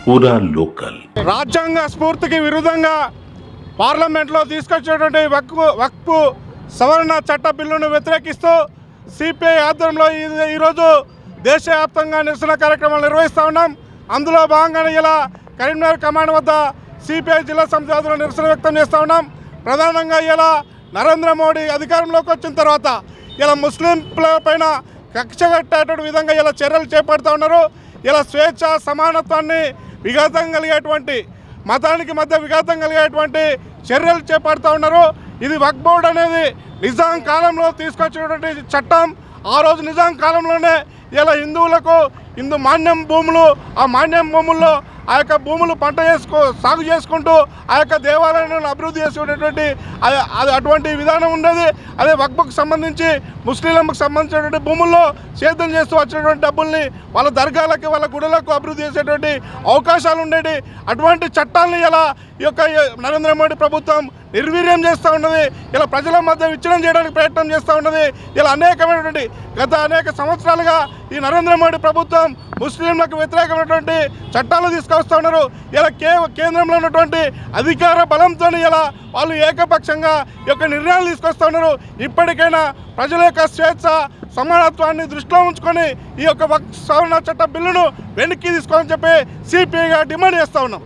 పూరా లోకల్. రాజ్యాంగ స్ఫూర్తికి విరుద్ధంగా పార్లమెంట్లో తీసుకొచ్చినటువంటి వక్ఫ్ సవరణ చట్ట బిల్లును వ్యతిరేకిస్తూ సిపిఐ ఆధ్వర్యంలో ఈరోజు దేశవ్యాప్తంగా నిరసన కార్యక్రమాలు నిర్వహిస్తూ ఉన్నాం. అందులో భాగంగానే ఇలా కరీంనగర్ కమాండ్ వద్ద సిపిఐ జిల్లా సమితి ఆధ్వర్యంలో నిరసన వ్యక్తం చేస్తూ ఉన్నాం. ప్రధానంగా ఇలా నరేంద్ర మోడీ అధికారంలోకి వచ్చిన తర్వాత ఇలా ముస్లింల పైన కక్ష కట్టేటువంటి విధంగా ఇలా చర్యలు చేపడుతూ ఉన్నారు. ఇలా స్వేచ్ఛ సమానత్వాన్ని విఘాతం కలిగేటువంటి మతానికి మధ్య విఘాతం కలిగేటువంటి చర్యలు చేపడుతూ ఉన్నారు. ఇది వక్ఫ్ బోర్డు అనేది నిజాం కాలంలో తీసుకొచ్చినటువంటి చట్టం. ఆ రోజు నిజాం కాలంలోనే ఇలా హిందువులకు హిందూ మాన్యం భూములు, ఆ మాన్యం భూముల్లో ఆ యొక్క భూములు పంట సాగు చేసుకుంటూ ఆ యొక్క దేవాలయాలను అభివృద్ధి చేసుకునేటువంటి అటువంటి విధానం ఉండేది. అదే వక్ఫ్కు సంబంధించి ముస్లింలకు సంబంధించినటువంటి భూముల్లో సేద్యం చేస్తూ వచ్చినటువంటి డబ్బుల్ని వాళ్ళ దర్గాలకి వాళ్ళ గుడులకు అభివృద్ధి చేసేటువంటి అవకాశాలు ఉండేవి. అటువంటి చట్టాలని ఇలా ఈ యొక్క నరేంద్ర మోడీ ప్రభుత్వం నిర్వీర్యం చేస్తూ ఉన్నది. ఇలా ప్రజల మధ్య విచ్ఛిన్నం చేయడానికి ప్రయత్నం చేస్తూ ఉన్నది. ఇలా గత అనేక సంవత్సరాలుగా ఈ నరేంద్ర మోడీ ప్రభుత్వం ముస్లింలకు వ్యతిరేకమైనటువంటి చట్టాలు తీసుకొస్తూ ఉన్నారు. ఇలా కేంద్రంలో ఉన్నటువంటి అధికార బలంతో ఇలా వాళ్ళు ఏకపక్షంగా ఈ యొక్క నిర్ణయాలు తీసుకొస్తూ ఉన్నారు. ఇప్పటికైనా ప్రజల యొక్క స్వేచ్ఛ సమానత్వాన్ని దృష్టిలో ఉంచుకొని ఈ యొక్క వక్ఫ్ సవరణ చట్ట బిల్లును వెనక్కి తీసుకోవాలని చెప్పి సిపిఐగా డిమాండ్ చేస్తూ ఉన్నాం.